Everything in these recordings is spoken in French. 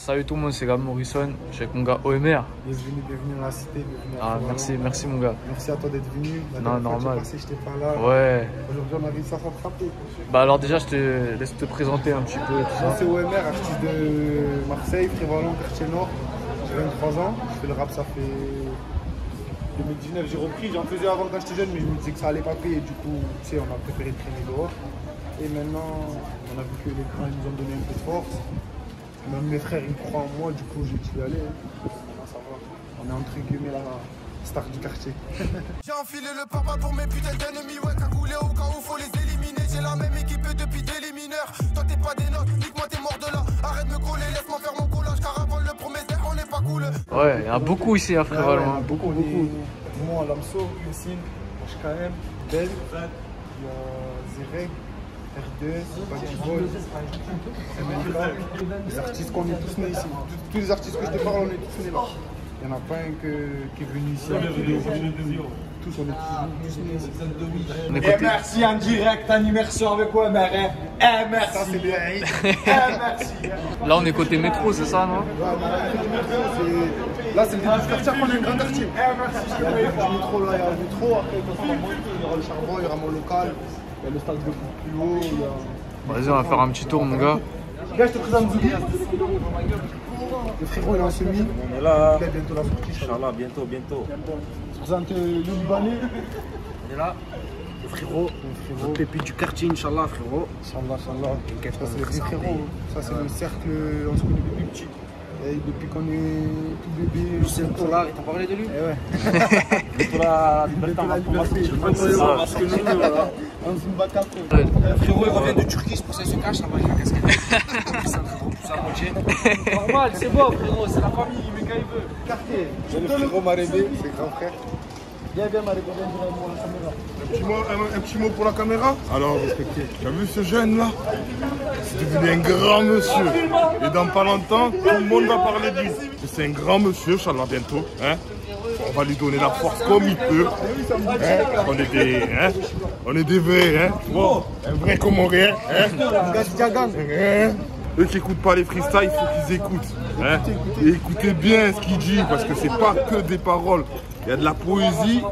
Salut tout le monde, c'est Gab Morrison. Je suis avec mon gars OMR. Bienvenue dans la cité. Merci mon gars. Merci à toi d'être venu. Non, normal. Je t'ai pas là. Ouais. Aujourd'hui, on a réussi à s'attraper. Bah alors déjà, je te laisse te présenter un petit peu. Moi, c'est OMR, artiste de Marseille, Prévalent, quartier Nord. J'ai 23 ans. Je fais le rap, ça fait 2019. J'ai repris. J'en faisais avant quand j'étais jeune, mais je me disais que ça allait pas payer. Du coup, tu sais, on a préféré traîner dehors. Et maintenant, on a vu que les grands nous ont donné un peu de force. Même mes frères, ils croient en moi, du coup, j'ai dû y aller. Ça va. On est entre guillemets la star du quartier. J'ai enfilé le papa pour mes putains d'ennemis, ouais, cagoulé au cas où faut les éliminer. J'ai la même équipe depuis des mineurs. Toi, t'es pas des notes, nique-moi, t'es mort de là. Arrête de me coller, laisse-moi faire mon collage, car avant le premier zéro, on n'est pas cool. Ouais, il y en a beaucoup ici à Frévalent. Beaucoup. Moi, Lamso, Messine, HKM, Belle, il y a Zereg. R2, Badibol, MLK, les artistes qu'on est tous nés ici. Tous les artistes que je te parle, on est tous nés là. Il n'y en a pas un qui est venu ici. Tous, on est tous nés ici. Et merci en direct en immersion avec OMR. Et merci. Ça, c'est bien. Merci. Là, on est côté métro, c'est ça, non? Là, c'est le début du quartier, après on a un grand quartier. Il y a le début du métro, là, il y a le métro. Après, quand on va monter, il y aura le charbon, il y aura mon local. Il y a le stade beaucoup plus haut. Vas-y, on va faire un petit tour, mon gars. Gars, je te présente Zoubi. Le frérot, il est en semi. On est là. Il est bientôt la sortie. Inch'Allah, bientôt. Je te présente le Libanais. On est là. Le frérot. Le pépite du quartier, Inch'Allah, frérot. Inch'Allah. Ça, c'est le vrai frérot. Ça, c'est le cercle. On se connaît depuis petit. Et depuis qu'on est tout bébé. C'est le Tolar, il t'a parlé de lui? Eh ouais. Le Tolar, la liberté. Parce que nous, voilà. On se bat quatre. Le frérot, il revient de Turquie, c'est pour ça qu'il se cache là-bas, il a la casquette. Normal, c'est bon, frérot, c'est la famille, il met quand il veut. Quartier. J'ai le frérot Marébé, c'est grand frère. Viens Marébé, viens dire un mot à la caméra. Un petit mot pour la caméra. Alors, tu as vu ce jeune là? C'est devenu un grand monsieur. Et dans pas longtemps, tout le monde va parler de lui. C'est un grand monsieur, Inch'Allah, bientôt. Hein? On va lui donner la force comme il peut. Hein? On est des vrais. Hein? Bon, un vrai Comorien. Hein? Eux qui n'écoutent pas les freestyles, il faut qu'ils écoutent. Hein? Et écoutez bien ce qu'il dit, parce que c'est pas que des paroles. Il y a de la poésie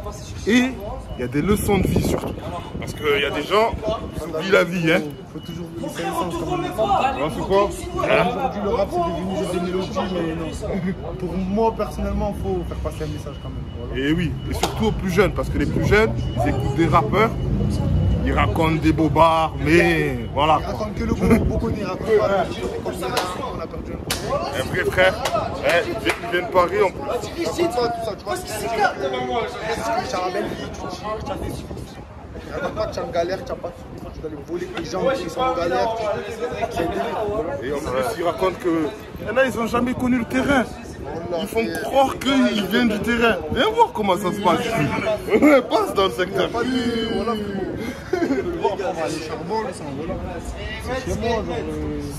et il y a des leçons de vie surtout. Parce qu'il y a des gens qui oublient la vie. Hein. Il faut toujours laisser le sens comme on dit. C'est quoi? Aujourd'hui, le rap, c'est devenu juste des mélodies, mais non. Pour moi, personnellement, il faut faire passer un message quand même. Voilà. Et oui, et surtout aux plus jeunes, parce que les plus jeunes, ils écoutent des rappeurs, ils racontent des bobards, mais voilà. Ils racontent que le beau ils racontent pas la vie, on a perdu un vrai frère, il vient de Paris en plus. Tout ça, tu vois ce que c'est que Charabelle, tu tires, tu as des sous. Il raconte pas que tu es en galère, tu n'as pas de sous, tu dois aller voler les gens qui sont en galère. Et en plus, ils racontent que là, ils n'ont jamais connu le terrain. Ils font croire qu'ils viennent du terrain. Viens voir comment ça se passe ici. Ouais, passe dans le secteur.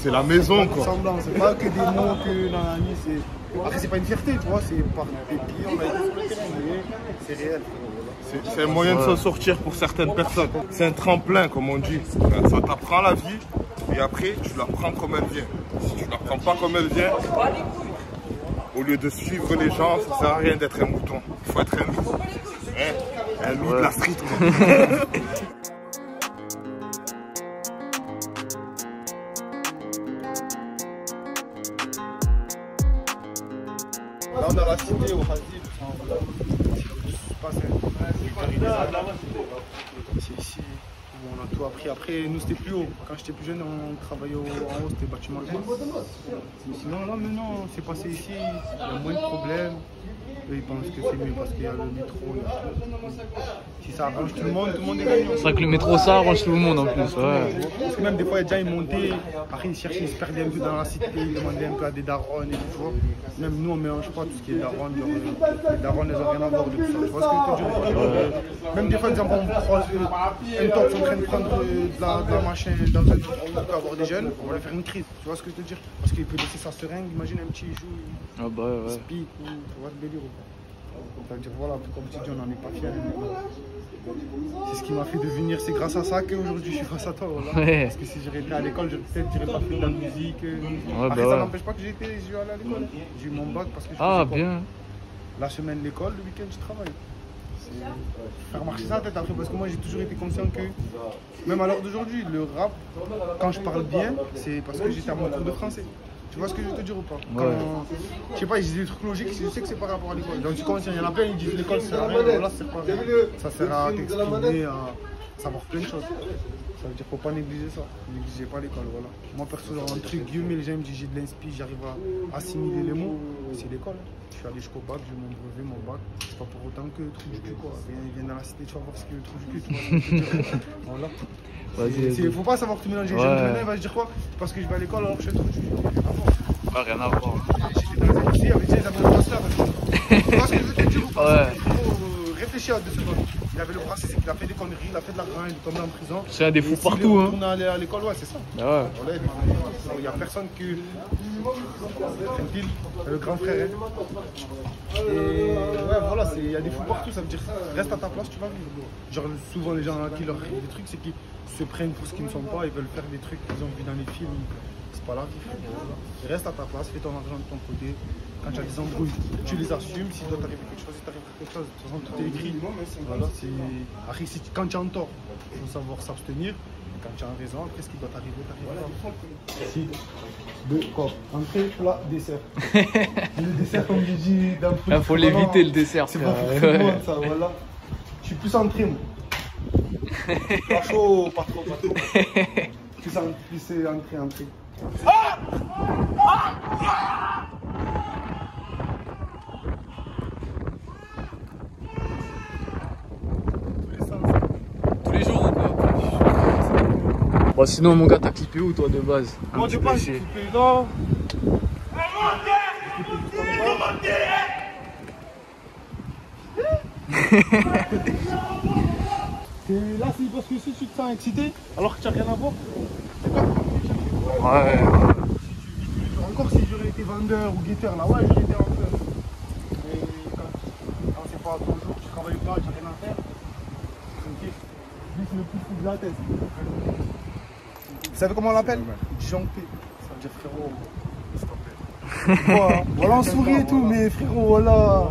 C'est la maison quoi. C'est pas que des mots que après c'est pas une fierté, tu vois, c'est par des pieds, on a été sur le terrain, c'est réel. C'est un moyen de s'en sortir pour certaines personnes. C'est un tremplin comme on dit. Ça t'apprend la vie et après tu la prends comme elle vient. Si tu la prends pas comme elle vient, au lieu de suivre les gens, ça sert à rien d'être un mouton. Il faut être un loup. Hein? Un loup de la street quoi. Là on a la cité au Khazib, c'est ici où on a tout appris. Après nous c'était plus haut, quand j'étais plus jeune on travaillait en haut, c'était bâtiment de base. Sinon là maintenant c'est passé ici, il y a moins de problèmes. Eux ils pensent que c'est mieux parce qu'il y a le métro. Si ça arrange tout le monde est gagnant. C'est vrai que le métro ça arrange tout le monde en plus. Ouais. Parce que même des fois, il y a déjà ils montaient, après ils cherchaient, ils se perdaient un peu dans la cité, ils demandaient un peu à des darons et tout, tu vois. Même nous, on ne mélange pas tout ce qui est daron, les darons, elles n'ont rien à voir de tout ça. Tu vois ce que je veux dire? Même des fois, exemple, on croise un top en train de prendre de la machin dans un truc, on peut avoir des jeunes, on va leur faire une crise. Tu vois ce que je veux dire? Parce qu'il peut laisser sa seringue, imagine un petit joue, Ah bah ouais. il se pique, ou tu vois le délire. C'est-à-dire, voilà, comme tu dis, on n'en est pas fiers. C'est ce qui m'a fait devenir, c'est grâce à ça qu'aujourd'hui je suis face à toi. Voilà. Ouais. Parce que si j'aurais été à l'école, peut-être j'aurais pas fait de la musique. Après, bah ça ouais. n'empêche pas que j'ai allé à l'école. J'ai eu mon bac parce que je Ah, faisais quoi? bien. La semaine, l'école, le week-end, je travaille. Faire marcher ça tête après, parce que moi j'ai toujours été conscient que, même à l'heure d'aujourd'hui, le rap, quand je parle bien, c'est parce que j'étais à mon cours de français. Tu vois ce que je veux te dire ou pas? Quand, je sais pas, ils disent des trucs logiques, je sais que c'est par rapport à l'école. Donc tu commences, il y en a plein, ils disent l'école ça sert à rien, voilà, ça sert pas à rien. Ça sert à t'exprimer, à savoir plein de choses. Ça veut dire qu'il ne faut pas négliger ça. Négligez pas l'école, voilà. Moi perso, entre guillemets, les gens me disent j'ai de l'inspi, j'arrive à assimiler les mots, c'est l'école. Je suis allé jusqu'au bac, j'ai eu mon brevet, mon bac. C'est pas pour autant que le trou du cul quoi. Viens dans la cité, tu vas voir ce qu'est le trou du cul, tu vois. Voilà. Il faut pas savoir que tu mélanges les gens. Maintenant, il va se dire quoi? Parce que je vais à l'école alors que je suis le trou du cul. Pas rien à voir. J'étais dans un lycée, il y avait des avantages là. Tu vois ce que je veux te dire ou pas? Ouais. Il faut réfléchir à 2 secondes. Il avait le brassé, c'est qu'il a fait des conneries, il a fait de la graine, il est tombé en prison. C'est un des fous Et partout, s'il est hein. retourné aller à l'école, ouais, c'est ça. Ah ouais. Voilà, il n'y a personne que. Tranquille, le grand frère. Hein. Et ouais, voilà, il y a des fous partout, ça veut dire reste à ta place, tu vas vivre. Genre, souvent les gens à qui leur arrive des trucs, c'est qu'ils se prennent pour ce qu'ils ne sont pas, ils veulent faire des trucs qu'ils ont vu dans les films. C'est pas la vie. Voilà. Reste à ta place, fais ton argent de ton côté. Quand tu as des embrouilles, tu les assumes. S'il doit t'arriver quelque chose, il t'arrive quelque chose. De toute façon, tout est écrit. Voilà, après, quand tu es en tort, il faut savoir s'abstenir. Quand tu as raison, après, ce qui doit t'arriver, t'arrive. Si. Deux quoi? Entrée, plat, dessert. Le dessert, comme je dis, dans le foot. Il faut l'éviter le dessert. C'est pas pour tout le monde, ça, voilà. Je suis plus entrée, moi. Pas chaud, pas trop, pas trop. Plus c'est entrée. Tous les jours ou quoi? Bon, sinon, mon gars, t'as clippé où toi de base? Moi, je pense que je suis là. Et là, c'est parce que si tu te sens excité, alors que tu n'as rien à voir, c'est pas Ouais. encore si j'aurais été vendeur ou guetteur là, ouais, j'aurais été en feu. Mais quand c'est pas ton jour, tu travailles pas, tu n'as rien à faire, tranquille. Lui, c'est le plus fou de la tête. Vous savez comment on l'appelle? Jonté. Ça veut dire frérot. Voilà, on sourit et tout, mais frérot, voilà.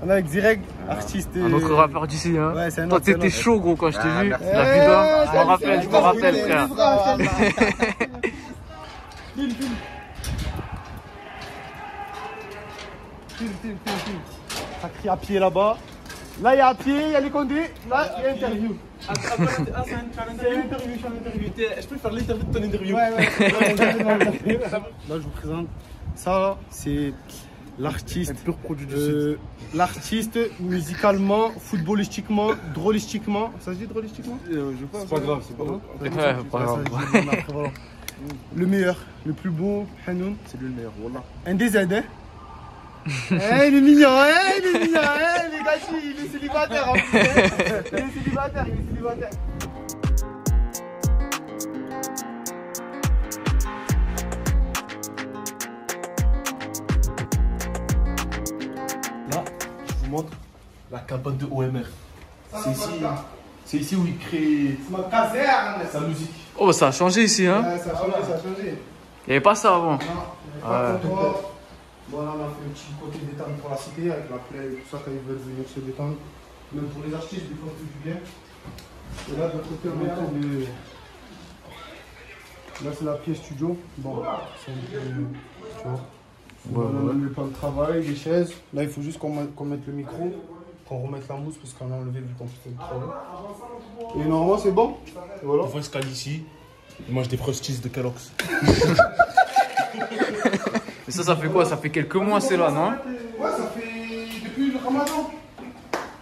On est avec Zireg, artiste. Un autre rappeur d'ici, hein. Ouais, c'est un Toi, autre, c'est un t'étais autre. chaud, gros, quand je t'ai vu. La vidéo, je me rappelle, frère. File. Ça crie à pied là-bas. Là, il y a à pied, il y a les condés. Là, il y a interview. Ah, c'est une interview. Je peux faire l'interview de ton interview. Ouais. Là, je vous présente. Ça, c'est l'artiste. Pur produit du site. L'artiste, musicalement, footballistiquement, drôlistiquement. Ça se dit drôlistiquement? Je pense. C'est pas grave, c'est pas grave. Ouais, pas grave. Voilà. Le meilleur, le plus beau, Hanoun. C'est lui le meilleur, voilà. Un DZ, hein? Il est mignon, les gars, il est célibataire en plus. Il est célibataire. Là, je vous montre la cabane de OMR. C'est ici où il crée C'est ma caserne. sa musique. Oh, ça a changé ici, hein. Ouais, ça a changé. Il n'y avait pas ça avant. Non, pas contrôle. Voilà, on a fait un petit côté détente pour la cité avec la play et tout ça quand ils veulent venir se détendre. Même pour les artistes, des fois, on fait du bien. Et là, de l'autre côté, on a le... Là, c'est la pièce studio. Bon, c'est un peu. Tu vois. Voilà, on a le plan de travail, les chaises. Là, il faut juste qu'on mette le micro, qu'on remette la mousse parce qu'on a enlevé vu qu'on fait le travail. Et normalement, c'est bon. Et voilà. On voit ce qu'il y a ici. Il mange des frosties de Kellogg's. Mais ça fait quoi? Ça fait quelques mois, c'est là, non? Ouais, ça fait depuis le Ramadan.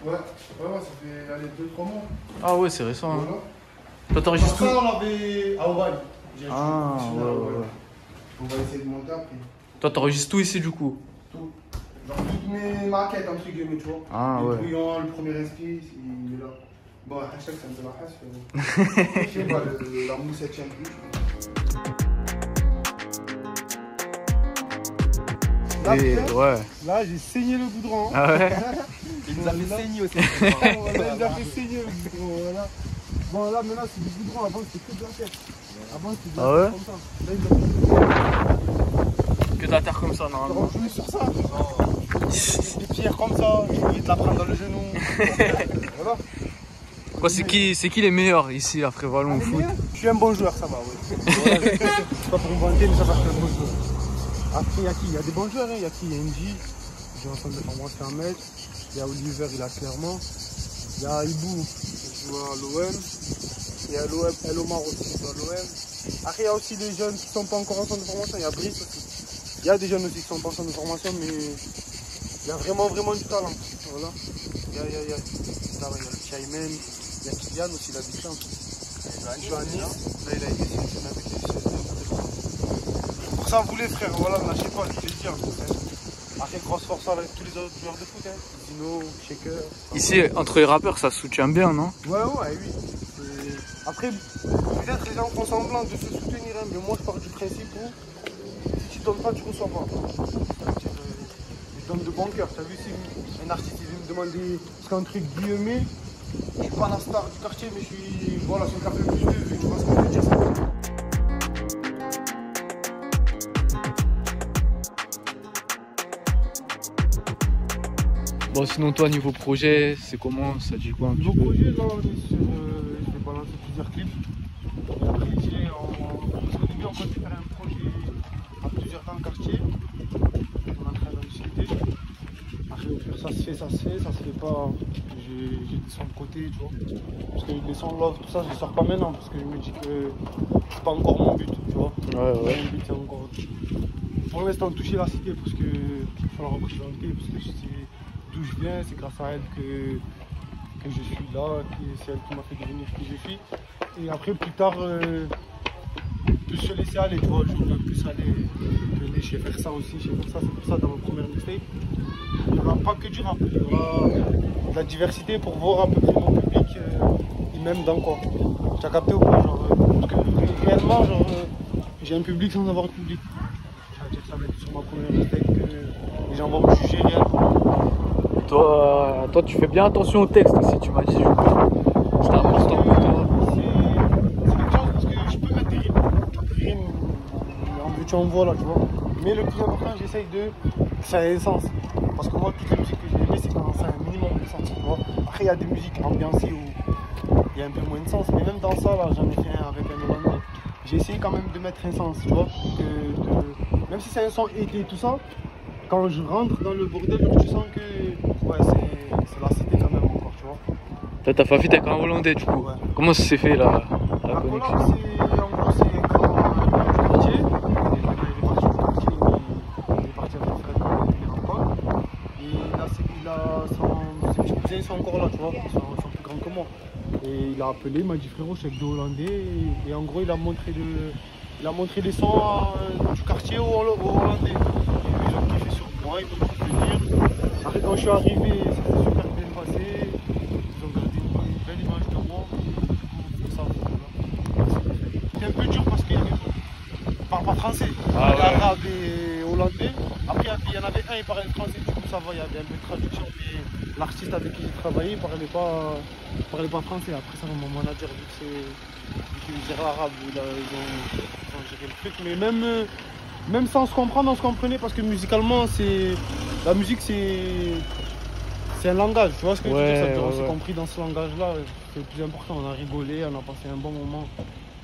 Ouais, ça fait 2-3 mois. Ah ouais, c'est récent, hein. Voilà. Toi, t'enregistres tout? Ça, on l'avait à Hawaï. Ah, ouais. On va essayer de monter après. Toi, t'enregistres tout ici, du coup? Tout. Genre toutes mes maquettes, entre guillemets, tu vois. Ah, le ouais. brouillon, le premier inspi, il est là. Bon, hashtag, ça me fait la face. Je sais pas, la mousse, elle tient plus. Là, Et frère, ouais. là, j'ai saigné le goudron. Ah ouais. Il nous a fait saigner aussi. Voilà, il a fait saigner le goudron, voilà. Bon, là, maintenant, c'est du goudron. Avant, c'était que de la terre. Avant, c'était de la Ah ouais terre comme ça. Là, il a fait Que de la terre comme ça, on normalement. jouait sur ça. Des pierres comme ça. J'ai oublié de la prendre dans le genou. Voilà. Quoi, c'est qui les meilleurs ici à Frévalon au foot? Je suis un bon joueur, ça va, oui. Voilà, c'est pas pour me vanter, mais ça va, je suis un bon joueur. Après, il y a qui? Il y a des bons joueurs, hein. Il y a qui? Il y a NJ, j'ai un centre de formation à mettre. Il y a Oliver, il a Clermont. Il y a Ibou, qui joue à l'OM. Il y a El Omar aussi, qui joue à l'OM. Après, il y a aussi des jeunes qui ne sont pas encore en centre de formation. Il y a Brice aussi. Il y a des jeunes aussi qui ne sont pas en centre de formation, mais il y a vraiment du talent. Voilà. Il y a le Chaymen. Il y a Kylian aussi, il a dit ça. Il joue à Nice. Là, il a été sélectionné avec les U16. Pour ça, vous les frères, voilà, ne lâchez pas, je l'ai dit. Après, grosse force avec tous les autres joueurs de foot. Hein. Dino, Shaker. Ici, entre les rappeurs, ça soutient bien, non? Ouais, oui. Après, peut-être les gens font semblant de se soutenir, hein, mais moi, je pars du principe où si tu donnes pas, tu reçois pas. Je donne de bon cœur. Tu as vu, si un artiste il vient me demander un truc guillemets, je suis pas la star du quartier, mais je suis. Voilà, c'est le café plus vu, tu vois ce que je veux dire. Bon, sinon, toi, niveau projet, c'est comment? Ça dit quoi un petit Niveau peu? projet, là, on est sur. Je vais balancer plusieurs clips. Et après, parce qu'au début, on comptait faire un projet à plusieurs dans le quartier. On est en train d'en discuter. Après, au pire, ça se fait, ça se fait pas. J'ai des sons de côté, tu vois. Parce que les sons love, tout ça, je les sors pas maintenant. Parce que je me dis que c'est pas encore mon but, tu vois. Ouais. Mon but, c'est encore. Pour l'instant, toucher la cité parce que il faut la représenter. Parce que je sais d'où je viens, c'est grâce à elle que je suis là, c'est elle qui m'a fait devenir qui je suis. Et après, plus tard, plus se laisser aller, tu vois. Je veux plus aller. Je sais faire ça aussi, je sais faire ça, c'est pour ça dans ma première mixtape. Il n'y aura pas que du rap, il y aura de la diversité pour voir à peu près mon public, il m'aime dans quoi. Tu as capté ou pas, genre, parce que réellement, genre, j'ai un public sans avoir de public. Ça veut dire que ça va être sur ma première mixtape que les gens vont me juger réellement. Toi, tu fais bien attention au texte aussi, tu m'as dit. C'est important pour toi. C'est quelque chose parce que je peux mettre des rimes en veux-tu en voilà, tu vois. Mais le plus important, j'essaye que ça ait un sens. Parce que moi, toutes les musiques que j'ai aimées, c'est quand ça a un minimum de sens, tu vois. Après, il y a des musiques ambiancées où il y a un peu moins de sens. Mais même dans ça, là, j'en ai fait un avec un Hollandais. J'ai essayé quand même de mettre un sens, tu vois. Même si c'est un son été, tout ça, quand je rentre dans le bordel, tu sens que ouais, c'est la cité quand même encore, tu vois. Toi, t'as fait fit avec un Hollandais, du coup. Ouais. Comment ça s'est fait, la La connexion? Colombe, en gros, c'est un grand du quartier. Il est parti du quartier, il est parti avec Fred, il est encore. Et là, ses petits cousins, ils sont encore là, tu vois. Ils sont plus grands que moi. Et il a appelé, il m'a dit frérot, je suis avec deux Hollandais. Et en gros, il a montré les sons du quartier aux Hollandais. Et ils ont kiffé sur moi, ils m'ont fait venir. Après, quand je suis arrivé, c'était super bien passé. Ils ont gardé une belle image de moi. Ça, c'est un peu dur parce qu'il ne parle pas français. Il parlait arabe et hollandais. Après, il y en avait un, il parlait français, du coup ça va, il y avait un peu de traduction. Mais l'artiste avec qui j'ai travaillé, il ne parlait pas français. Après ça, mon manager, vu qu'il gère l'arabe, ils ont géré le truc. Mais même sans se comprendre, on se comprenait parce que musicalement, la musique c'est un langage, tu vois ce que je veux dire, ça veut dire, on s'est compris dans ce langage-là, c'est le plus important, on a rigolé, on a passé un bon moment,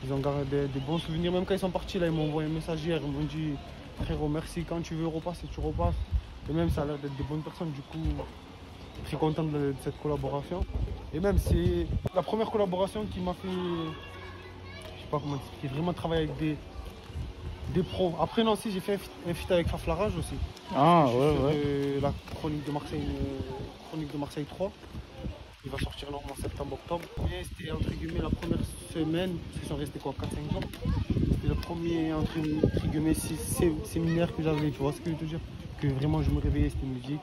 ils ont gardé des bons souvenirs, même quand ils sont partis, là, ils m'ont envoyé un message hier, ils m'ont dit frérot merci, quand tu veux repasser, tu repasses, et même ça a l'air d'être des bonnes personnes, du coup, très content de cette collaboration, et même c'est la première collaboration qui m'a fait, je sais pas comment expliquer, vraiment travailler avec des pros. Après non, si j'ai fait un feat avec Faflarage aussi. Ah ouais. La chronique de Marseille 3. Il va sortir normalement en septembre-octobre. Et c'était entre guillemets la première semaine, parce qu'ils sont restés quoi, 4-5 jours. C'était le premier entre guillemets séminaire que j'avais, tu vois ce que je veux te dire. Que vraiment je me réveillais, c'était musique.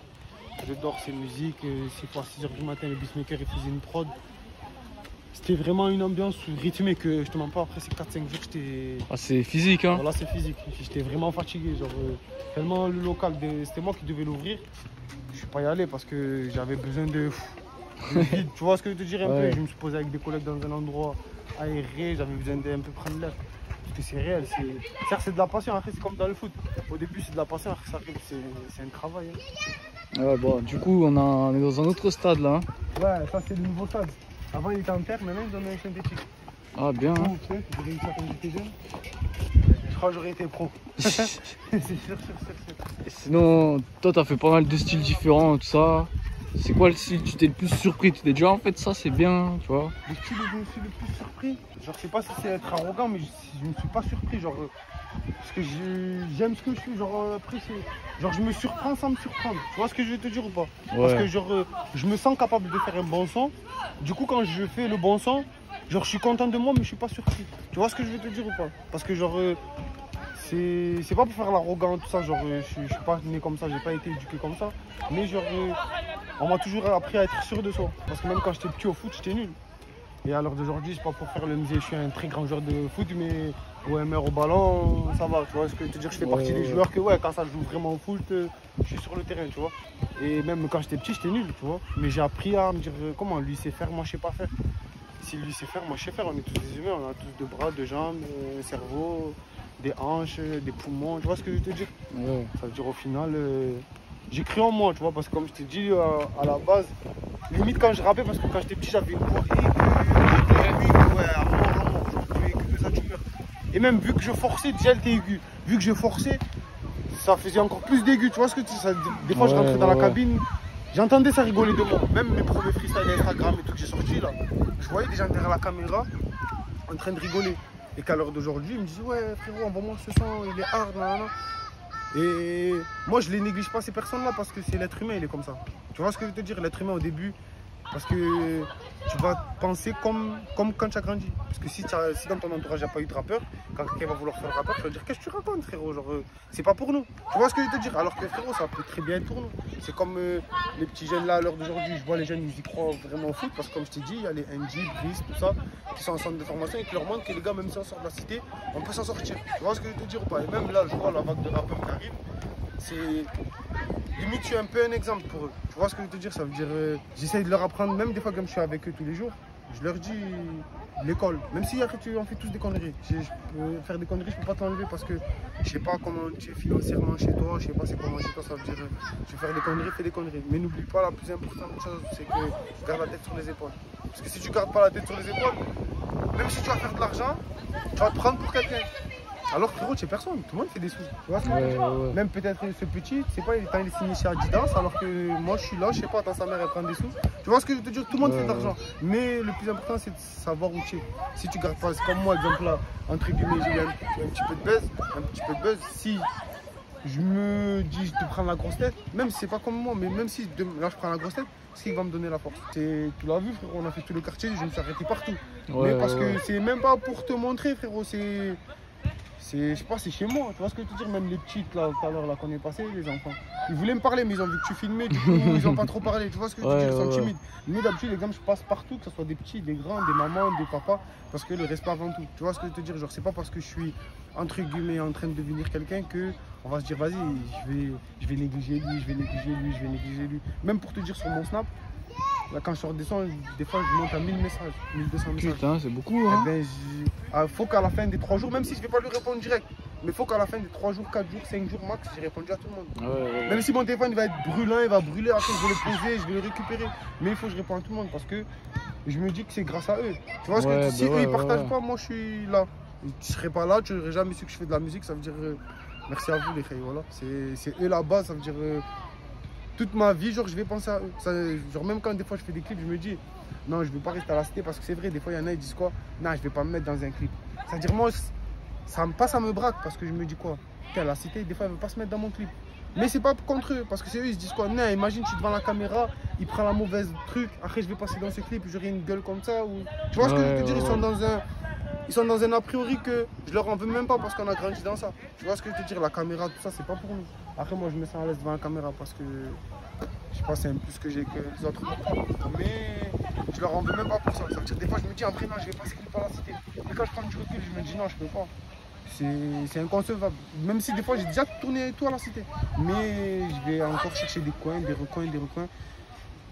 Je dors, c'est musique. 6 fois 6h du matin, le beatmaker il faisait une prod. C'était vraiment une ambiance rythmée que je te mens pas. Après ces 4-5 jours, j'étais. Ah, c'est physique, hein. Voilà, c'est physique. J'étais vraiment fatigué. Genre, tellement le local, c'était moi qui devais l'ouvrir. Je suis pas y allé parce que j'avais besoin de vide. Tu vois ce que je veux te dire un peu? Je me suis posé avec des collègues dans un endroit aéré. J'avais besoin d'un peu prendre l'air. Parce que c'est réel. Certes, c'est de la passion. Après, c'est comme dans le foot. Au début, c'est de la passion. Après, ça arrive, c'est un travail. Hein. Ouais, bon, du coup, on est dans un autre stade là. Hein. Ouais, ça, c'est le nouveau stade. Avant, il était en terre, maintenant, ils ont mis un synthétique. Ah, bien. Hein. Tu sais, j'ai réussi quand j'étais jeune. Je crois que j'aurais été pro. C'est sûr. Et sinon, toi, t'as fait pas mal de styles différents, tout ça. C'est quoi le style tu t'es le plus surpris? Tu t'es déjà en fait ça c'est bien, tu vois? Le style où je me suis le plus surpris, genre je sais pas si c'est être arrogant, mais je me suis pas surpris, genre parce que j'aime ce que je fais, genre après c'est genre je me surprends sans me surprendre. Tu vois ce que je veux te dire ou pas? Parce que genre je me sens capable de faire un bon son. Du coup quand je fais le bon son, genre je suis content de moi mais je suis pas surpris. Tu vois ce que je veux te dire ou pas? Parce que genre c'est pas pour faire l'arrogant tout ça, genre je suis pas né comme ça, j'ai pas été éduqué comme ça, mais genre on m'a toujours appris à être sûr de soi. Parce que même quand j'étais petit au foot, j'étais nul. Et à l'heure d'aujourd'hui, c'est pas pour faire le musée, je suis un très grand joueur de foot, mais OMR au ballon, ça va, tu vois ce que je veux te dire, je fais partie des joueurs que quand ça joue vraiment au foot, je suis sur le terrain, tu vois. Et même quand j'étais petit, j'étais nul, tu vois. Mais j'ai appris à me dire comment lui sait faire, moi je sais pas faire. Si lui sait faire, moi je sais faire, on est tous des humains, on a tous deux bras, deux jambes, un cerveau, des hanches, des poumons, tu vois ce que je veux te dire? Ça veut dire au final, j'ai cru en moi, tu vois, parce que comme je t'ai dit à la base, limite quand je rappais, parce que quand j'étais petit, j'avais une voix aiguë, à mort, genre tu es aigu, ça tu meurs. Et même vu que je forçais, déjà elle était aiguë. Vu que je forçais, ça faisait encore plus d'aigu, tu vois ce que tu sais. Des fois je rentrais dans la cabine, j'entendais ça rigoler de moi. Même mes premiers freestyles Instagram et tout que j'ai sorti là, je voyais des gens derrière la caméra en train de rigoler. Et qu'à l'heure d'aujourd'hui, ils me disaient ouais frérot, envoie-moi ce son, il est hard, nanana. Et moi je les néglige pas ces personnes là parce que c'est l'être humain, il est comme ça. Tu vois ce que je veux te dire, l'être humain au début, parce que tu vas penser comme quand tu as grandi. Parce que si dans ton entourage il n'y a pas eu de rappeur, quand quelqu'un va vouloir faire le rappeur, tu vas dire qu'est-ce que tu racontes frérot, genre c'est pas pour nous. Tu vois ce que je veux te dire, alors que frérot ça peut très bien être pour nous. C'est comme les petits jeunes là à l'heure d'aujourd'hui, je vois les jeunes ils y croient vraiment au foot parce que comme je t'ai dit, il y a les NG, Brice, tout ça, qui sont en centre de formation et qui leur montrent que les gars même si on sort de la cité, on peut s'en sortir. Tu vois ce que je veux te dire ou pas? Et même là je vois la vague de rappeurs qui arrive, c'est limite tu es un peu un exemple pour eux. Tu vois ce que je veux te dire? Ça veut dire j'essaye de leur apprendre, même des fois comme je suis avec eux tous les jours, je leur dis l'école, même si après on fait tous des conneries. Je peux faire des conneries, je peux pas t'enlever parce que je sais pas comment tu es financièrement chez toi, je sais pas c'est comment chez toi, ça veut dire tu veux faire des conneries, fais des conneries. Mais n'oublie pas la plus importante chose, c'est que garde la tête sur les épaules. Parce que si tu gardes pas la tête sur les épaules, même si tu vas faire de l'argent, tu vas te prendre pour quelqu'un. Alors frérot, tu es personne, tout le monde fait des sous. Tu vois ce que je veux dire? Même peut-être ce petit, tu sais pas, il est signé chez Adidas, alors que moi je suis là, je sais pas, attends sa mère elle prend des sous. Tu vois ce que je veux te dire? Tout le monde fait de l'argent. Mais le plus important c'est de savoir où tu es. Si tu gardes pas, c'est comme moi, exemple là, entre guillemets, j'ai eu un petit peu de buzz, si je me dis de prendre la grosse tête, même si c'est pas comme moi, mais même si là je prends la grosse tête, c'est ce qui va me donner la force. Tu l'as vu frérot, on a fait tout le quartier, je me suis arrêté partout. Mais parce que c'est même pas pour te montrer frérot, je sais pas, c'est chez moi, tu vois ce que je veux te dire? Même les petites là, tout à l'heure là qu'on est passé, les enfants, ils voulaient me parler, mais ils ont vu que tu filmais, du coup ils ont pas trop parlé, tu vois ce que je veux te dire? Ils sont timides. Nous d'habitude, les gars, je passe partout, que ce soit des petits, des grands, des mamans, des papas, parce que le respect avant tout, tu vois ce que je veux te dire? Genre, c'est pas parce que je suis entre guillemets en train de devenir quelqu'un que on va se dire, vas-y, je vais négliger lui, je vais négliger lui. Même pour te dire sur mon snap, là, quand je redescends, des fois je monte à 1000 messages, 1200 messages. Putain, c'est beaucoup, hein? Eh ben, faut qu'à la fin des 3 jours, même si je ne vais pas lui répondre direct, mais faut qu'à la fin des 3 jours, 4 jours, 5 jours max, j'ai répondu à tout le monde. Même si mon téléphone il va être brûlant, il va brûler, après je vais le poser, je vais le récupérer. Mais il faut que je réponde à tout le monde parce que je me dis que c'est grâce à eux. Tu vois ce que si eux ils partagent pas, moi je suis là. Tu serais pas là, tu n'aurais jamais su que je fais de la musique, ça veut dire merci à vous les filles, voilà. C'est eux là-bas, ça veut dire toute ma vie, genre je vais penser à eux. Ça, genre même quand des fois je fais des clips, je me dis non, je ne veux pas rester à la cité parce que c'est vrai, des fois il y en a, ils disent quoi? Non, je ne vais pas me mettre dans un clip. C'est-à-dire moi, ça me braque parce que je me dis quoi? À la cité, des fois, elle ne veut pas se mettre dans mon clip. Mais c'est pas contre eux, parce que c'est eux, ils se disent quoi? Non, imagine, tu es devant la caméra, il prend la mauvaise truc, après je vais passer dans ce clip, j'aurai une gueule comme ça. Ou... Tu vois ce que je veux te dire? Ils sont dans un... ils sont dans un a priori que je leur en veux même pas parce qu'on a grandi dans ça. Tu vois ce que je veux te dire, la caméra, tout ça, c'est pas pour nous. Après, moi, je me sens à l'aise devant la caméra parce que je sais pas, c'est un plus que j'ai que les autres. Mais je leur en veux même pas pour ça. Ça veut dire, des fois, je me dis, après, non, je vais pas skipper la cité. Mais quand je prends du recul, je me dis, non, je peux pas. C'est inconcevable. Même si des fois, j'ai déjà tourné tout à la cité. Mais je vais encore chercher des coins, des recoins.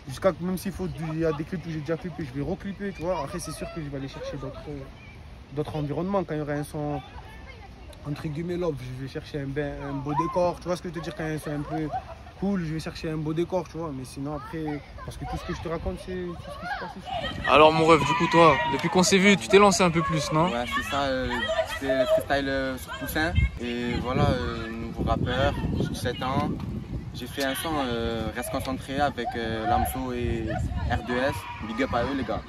Jusqu'à même s'il faut, il y a des clips où j'ai déjà clippé, je vais reclipper, tu vois. Après, c'est sûr que je vais aller chercher d'autres environnements. Quand il y aura un son, entre guillemets, love, je vais chercher un beau décor. Tu vois ce que je veux te dire, quand il y a un son un peu cool, je vais chercher un beau décor, tu vois. Mais sinon, après, parce que tout ce que je te raconte, c'est tout ce qui se passe ici. Alors, mon ref, du coup, toi, depuis qu'on s'est vu, tu t'es lancé un peu plus, non? Ouais, c'est ça, c'est le freestyle sur Poussin. Et voilà, nouveau rappeur, j'ai 17 ans. J'ai fait un son Reste concentré avec Lamso et R2S. Big up à eux, les gars.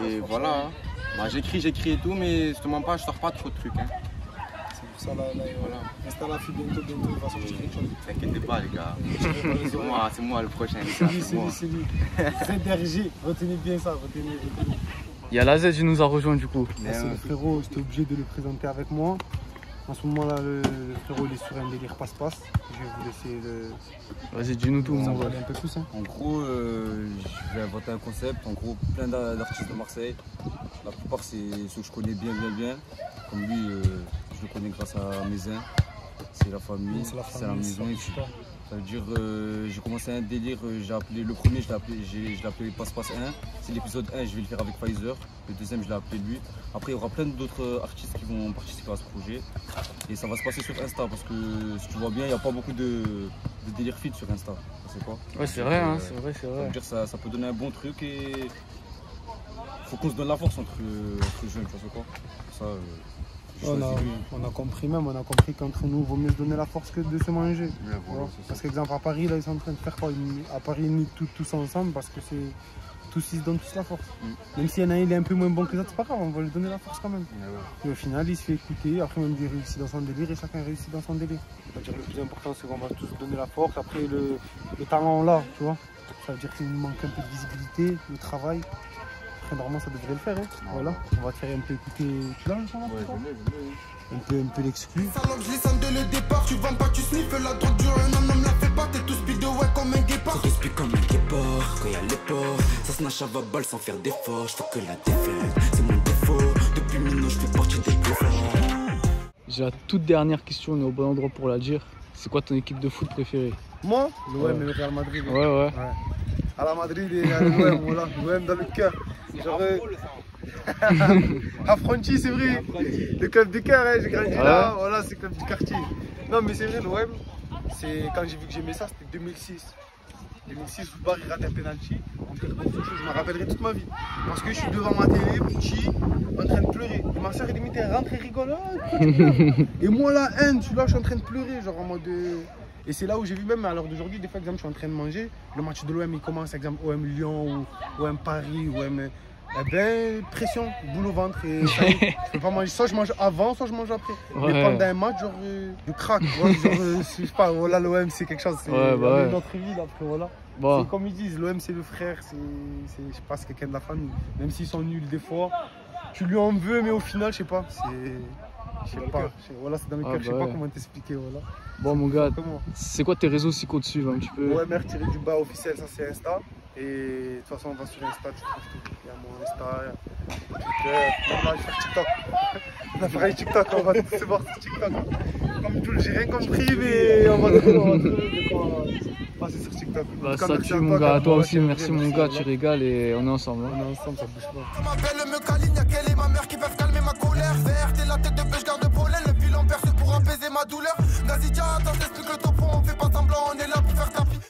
Et voilà, hein. Bah, j'écris et tout, mais justement pas, je sors pas trop de trucs. Hein. C'est pour ça, là, voilà. Insta la fille bientôt, il va sortir quelque chose. T'inquiète pas, les gars. c'est moi le prochain. C'est lui. ZRG, retenez bien ça, retenez. Il y a la Z qui nous a rejoint, du coup. C'est le frérot, j'étais obligé de le présenter avec moi. En ce moment-là, le frérot il est sur un délire passe-passe. Je vais vous laisser le. Vas-y, dis-nous tout, mon ref. Un peu plus. Hein. En gros, je vais inventer un concept. En gros, plein d'artistes de Marseille. La plupart, c'est ceux que je connais bien. Comme lui, je le connais grâce à Mézin. C'est la famille, c'est la maison. Ça veut dire, j'ai commencé un délire, j'ai appelé le premier, je l'ai appelé Passe-Passe 1. C'est l'épisode 1, je vais le faire avec Pfizer. Le deuxième, je l'ai appelé lui. Après, il y aura plein d'autres artistes qui vont participer à ce projet. Et ça va se passer sur Insta parce que si tu vois bien, il n'y a pas beaucoup de délire feed sur Insta. C'est quoi? Ouais, c'est vrai, hein, c'est vrai. Ça veut dire que ça peut donner un bon truc et faut qu'on se donne la force entre jeunes, tu vois quoi. Ça, on a compris qu'entre nous, il vaut mieux se donner la force que de se manger. Ouais, voilà, parce qu'exemple, à Paris, là, ils sont en train de faire quoi? À Paris, ils mettent tous ensemble parce que c'est. Tous ils se donnent tous la force. Même s'il y en a un, il est un peu moins bon que les autres, c'est pas grave, on va lui donner la force quand même. Et au final, il se fait écouter, après même il réussit dans son délire et chacun réussit dans son délire. C'est-à-dire le plus important, c'est qu'on va tous donner la force. Après, le talent, là, tu vois. Ça veut dire qu'il nous manque un peu de visibilité, le travail. Après, normalement, ça devrait le faire. Hein. Voilà, on va te faire un peu écouter. Tu l'as le son là? Un peu l'exclu. Salope, je les sens dès le départ. Tu vends pas, tu sniffes la drogue du un homme la fait pas. T'es tout speed de ouais comme un guépard. Ça respire comme un guépard. Quand y'a les ports, ça se nage à balle sans faire d'effort. Je fais que la défaite, c'est mon défaut. Depuis maintenant, je fais partie des plus forts. J'ai la toute dernière question, on est au bon endroit pour la dire. C'est quoi ton équipe de foot préférée? Moi, l'OM et le Real Madrid. Ouais. À la Madrid et à l'OM, voilà. L'OM dans le cœur. Genre. Affronti, c'est vrai. Le club du cœur, hein, j'ai grandi là. Voilà, c'est le club du quartier. Non, mais c'est vrai, l'OM, c'est quand j'ai vu que j'aimais ça, c'était 2006. 2006, où Barry rate un penalty. Je me rappellerai toute ma vie. Parce que je suis devant ma télé, petit, en train de pleurer. Et ma soeur, elle rentre et rigole. Et moi, la haine, je suis là, je suis en train de pleurer, genre en mode. Et c'est là où j'ai vu même à l'heure d'aujourd'hui, des fois, exemple, je suis en train de manger, le match de l'OM, il commence, exemple, OM Lyon ou OM Paris, OM. Eh ben, pression, boule au ventre. Et ça, je peux pas manger. Soit je mange avant, soit je mange après. Ouais. Mais pendant un match, genre, je craque. Ouais, genre, je sais pas, voilà, l'OM, c'est quelque chose. C'est notre vie, après, voilà. Bon. C'est comme ils disent, l'OM, c'est le frère, je sais pas, c'est quelqu'un de la famille. Même s'ils sont nuls des fois, tu lui en veux, mais au final, je sais pas, je sais pas. Voilà, c'est dans le cœur, je sais pas comment t'expliquer, voilà. Bon, mon gars, c'est quoi tes réseaux aussi qu'on te suive un petit peu? OMR-du-bas officiel, ça c'est Insta. Et de toute façon, on va sur Insta, tu trouves tout. Il y a mon Insta, il y a Twitter. On va faire TikTok. On va faire TikTok, on va tous se voir sur TikTok. Comme tout, j'ai rien compris, mais on va trouver de quoi passer sur TikTok. Bah, ça tue, mon gars. À toi aussi, merci, mon gars. Tu régales et on est ensemble. On est ensemble, ça bouge pas. Ma belle me câline, y'a qu'elle et ma mère qui peuvent calmer ma colère. Verte et la tête de pêche garde pollen. Le bilan perce pour apaiser ma douleur. Nazidia, attends, t'expliques le topo, on fait pas semblant, on est là pour faire ta